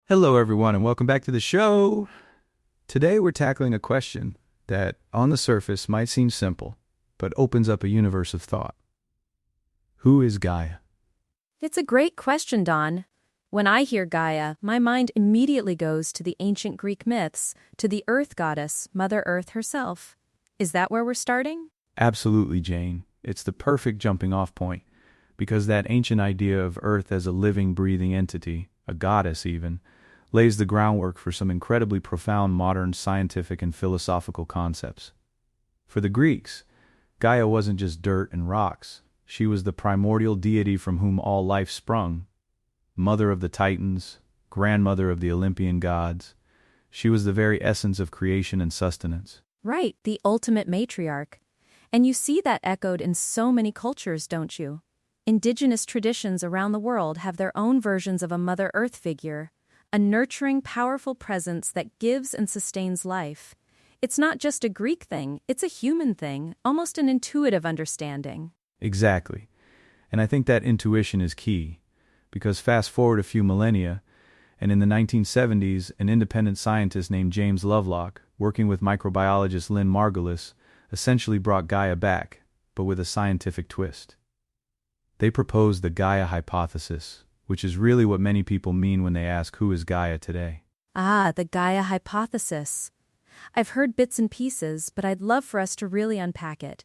Hello, everyone, and welcome back to the show. Today, we're tackling a question that, on the surface, might seem simple, but opens up a universe of thought. Who is Gaia? It's a great question, Don. When I hear Gaia, my mind immediately goes to the ancient Greek myths, to the Earth goddess, Mother Earth herself. Is that where we're starting? Absolutely, Jane. It's the perfect jumping-off point, because that ancient idea of Earth as a living, breathing entity, a goddess even, lays the groundwork for some incredibly profound modern scientific and philosophical concepts. For the Greeks, Gaia wasn't just dirt and rocks. She was the primordial deity from whom all life sprung, mother of the Titans, grandmother of the Olympian gods. She was the very essence of creation and sustenance. Right, the ultimate matriarch. And you see that echoed in so many cultures, don't you? Indigenous traditions around the world have their own versions of a Mother Earth figure, a nurturing, powerful presence that gives and sustains life. It's not just a Greek thing, it's a human thing, almost an intuitive understanding. Exactly. And I think that intuition is key, because fast forward a few millennia, and in the 1970s, an independent scientist named James Lovelock, working with microbiologist Lynn Margulis, essentially brought Gaia back, but with a scientific twist. They proposed the Gaia hypothesis, which is really what many people mean when they ask who is Gaia today. Ah, the Gaia hypothesis. I've heard bits and pieces, but I'd love for us to really unpack it.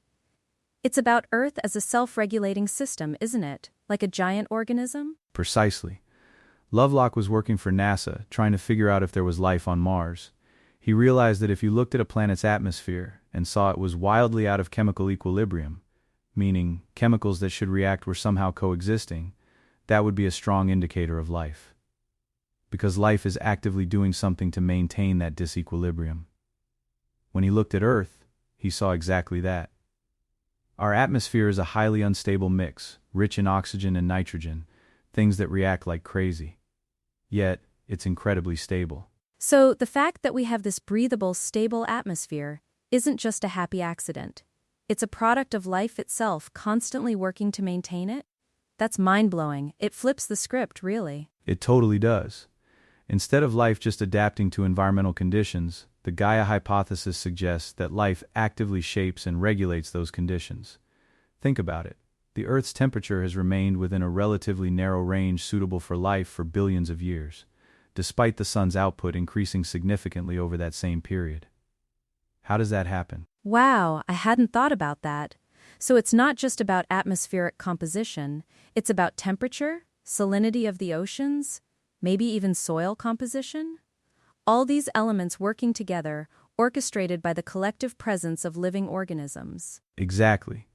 It's about Earth as a self-regulating system, isn't it? Like a giant organism? Precisely. Lovelock was working for NASA, trying to figure out if there was life on Mars. He realized that if you looked at a planet's atmosphere and saw it was wildly out of chemical equilibrium, meaning chemicals that should react were somehow coexisting, that would be a strong indicator of life. Because life is actively doing something to maintain that disequilibrium. When he looked at Earth, he saw exactly that. Our atmosphere is a highly unstable mix, rich in oxygen and nitrogen, things that react like crazy. Yet, it's incredibly stable. So, the fact that we have this breathable, stable atmosphere isn't just a happy accident. It's a product of life itself constantly working to maintain it? That's mind-blowing. It flips the script, really. It totally does. Instead of life just adapting to environmental conditions, the Gaia hypothesis suggests that life actively shapes and regulates those conditions. Think about it. The Earth's temperature has remained within a relatively narrow range suitable for life for billions of years, despite the sun's output increasing significantly over that same period. How does that happen? Wow, I hadn't thought about that. So it's not just about atmospheric composition, it's about temperature, salinity of the oceans, maybe even soil composition? All these elements working together, orchestrated by the collective presence of living organisms. Exactly.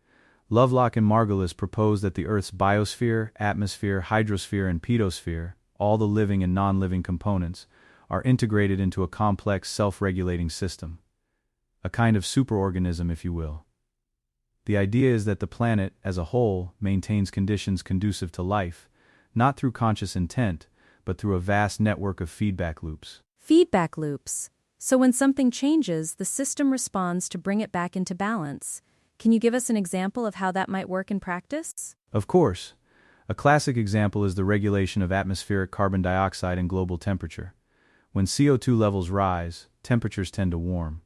Lovelock and Margulis proposed that the Earth's biosphere, atmosphere, hydrosphere, and pedosphere, all the living and non-living components, are integrated into a complex self-regulating system. A kind of superorganism, if you will. The idea is that the planet, as a whole, maintains conditions conducive to life, not through conscious intent, but through a vast network of feedback loops. Feedback loops. So when something changes, the system responds to bring it back into balance. Can you give us an example of how that might work in practice? Of course. A classic example is the regulation of atmospheric carbon dioxide and global temperature. When CO2 levels rise, temperatures tend to warm.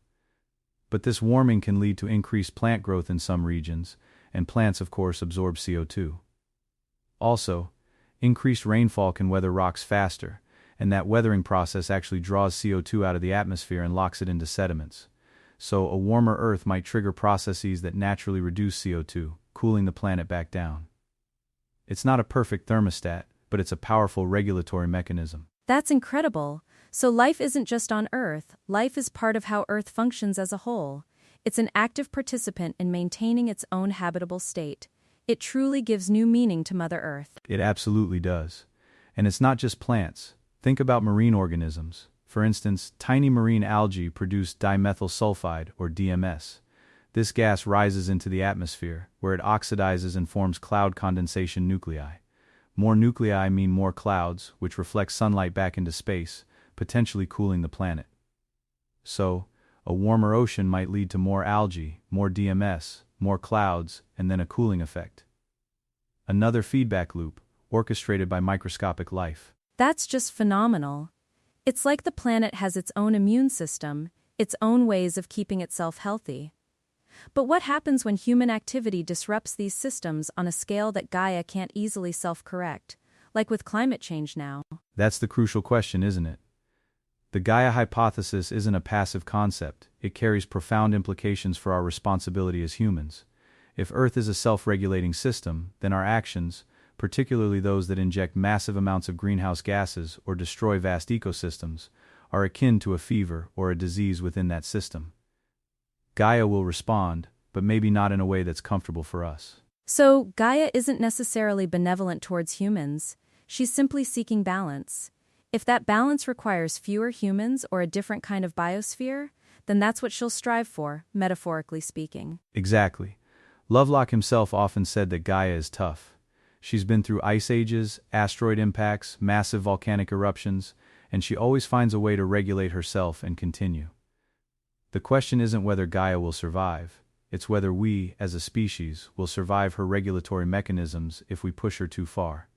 But this warming can lead to increased plant growth in some regions, and plants, of course, absorb CO2. Also, increased rainfall can weather rocks faster, and that weathering process actually draws CO2 out of the atmosphere and locks it into sediments. So, a warmer Earth might trigger processes that naturally reduce CO2, cooling the planet back down. It's not a perfect thermostat, but it's a powerful regulatory mechanism. That's incredible. So life isn't just on Earth, life is part of how Earth functions as a whole. It's an active participant in maintaining its own habitable state. It truly gives new meaning to Mother Earth. It absolutely does. And it's not just plants. Think about marine organisms. For instance, tiny marine algae produce dimethyl sulfide, or DMS. This gas rises into the atmosphere, where it oxidizes and forms cloud condensation nuclei. More nuclei mean more clouds, which reflect sunlight back into space, potentially cooling the planet. So, a warmer ocean might lead to more algae, more DMS, more clouds, and then a cooling effect. Another feedback loop, orchestrated by microscopic life. That's just phenomenal. It's like the planet has its own immune system, its own ways of keeping itself healthy. But what happens when human activity disrupts these systems on a scale that Gaia can't easily self-correct, like with climate change now? That's the crucial question, isn't it? The Gaia hypothesis isn't a passive concept, it carries profound implications for our responsibility as humans. If Earth is a self-regulating system, then our actions, particularly those that inject massive amounts of greenhouse gases or destroy vast ecosystems, are akin to a fever or a disease within that system. Gaia will respond, but maybe not in a way that's comfortable for us. So, Gaia isn't necessarily benevolent towards humans, she's simply seeking balance. If that balance requires fewer humans or a different kind of biosphere, then that's what she'll strive for, metaphorically speaking. Exactly. Lovelock himself often said that Gaia is tough. She's been through ice ages, asteroid impacts, massive volcanic eruptions, and she always finds a way to regulate herself and continue. The question isn't whether Gaia will survive, it's whether we, as a species, will survive her regulatory mechanisms if we push her too far.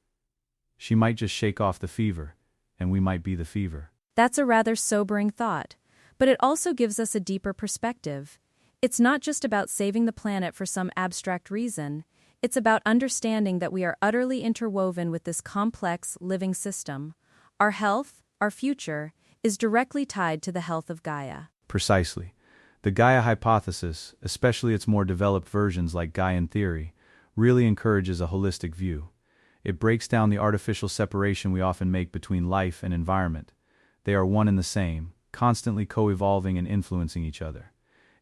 She might just shake off the fever, and we might be the fever. That's a rather sobering thought, but it also gives us a deeper perspective. It's not just about saving the planet for some abstract reason, it's about understanding that we are utterly interwoven with this complex, living system. Our health, our future, is directly tied to the health of Gaia. Precisely. The Gaia hypothesis, especially its more developed versions like Gaian theory, really encourages a holistic view. It breaks down the artificial separation we often make between life and environment. They are one and the same, constantly co-evolving and influencing each other.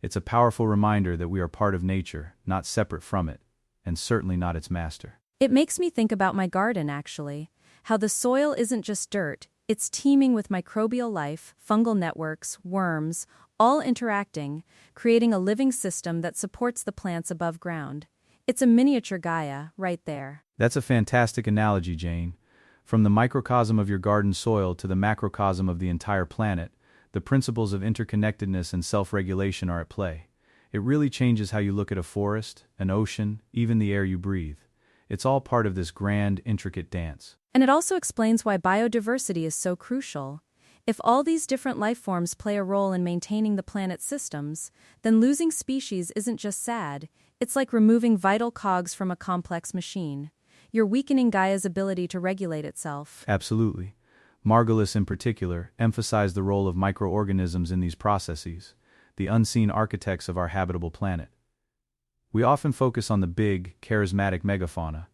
It's a powerful reminder that we are part of nature, not separate from it, and certainly not its master. It makes me think about my garden, actually. How the soil isn't just dirt, it's teeming with microbial life, fungal networks, worms, all interacting, creating a living system that supports the plants above ground. It's a miniature Gaia, right there. That's a fantastic analogy, Jane. From the microcosm of your garden soil to the macrocosm of the entire planet, the principles of interconnectedness and self-regulation are at play. It really changes how you look at a forest, an ocean, even the air you breathe. It's all part of this grand, intricate dance. And it also explains why biodiversity is so crucial. If all these different life forms play a role in maintaining the planet's systems, then losing species isn't just sad, it's like removing vital cogs from a complex machine. You're weakening Gaia's ability to regulate itself. Absolutely. Margulis in particular emphasized the role of microorganisms in these processes, the unseen architects of our habitable planet. We often focus on the big, charismatic megafauna,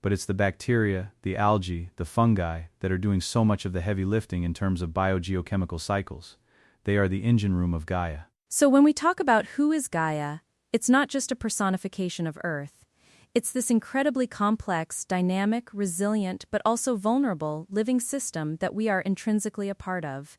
but it's the bacteria, the algae, the fungi that are doing so much of the heavy lifting in terms of biogeochemical cycles. They are the engine room of Gaia. So when we talk about who is Gaia, it's not just a personification of Earth. It's this incredibly complex, dynamic, resilient, but also vulnerable, living system that we are intrinsically a part of.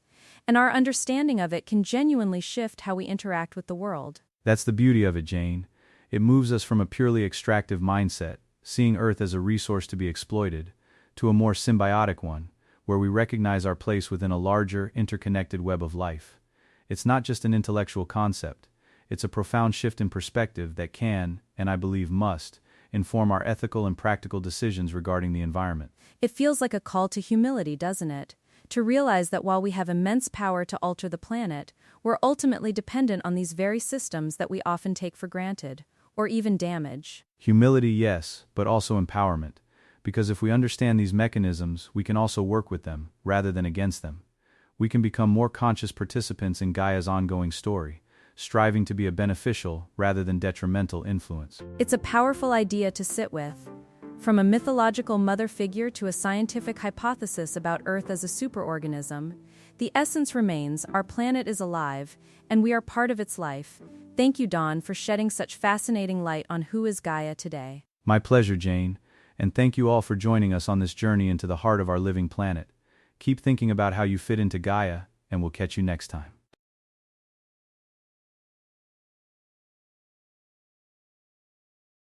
And our understanding of it can genuinely shift how we interact with the world. That's the beauty of it, Jane. It moves us from a purely extractive mindset, seeing Earth as a resource to be exploited, to a more symbiotic one, where we recognize our place within a larger, interconnected web of life. It's not just an intellectual concept. It's a profound shift in perspective that can, and I believe must, inform our ethical and practical decisions regarding the environment. It feels like a call to humility, doesn't it? To realize that while we have immense power to alter the planet, we're ultimately dependent on these very systems that we often take for granted, or even damage. Humility, yes, but also empowerment. Because if we understand these mechanisms, we can also work with them, rather than against them. We can become more conscious participants in Gaia's ongoing story, striving to be a beneficial rather than detrimental influence. It's a powerful idea to sit with. From a mythological mother figure to a scientific hypothesis about Earth as a superorganism, the essence remains: our planet is alive, and we are part of its life. Thank you, Dawn, for shedding such fascinating light on who is Gaia today. My pleasure, Jane, and thank you all for joining us on this journey into the heart of our living planet. Keep thinking about how you fit into Gaia, and we'll catch you next time.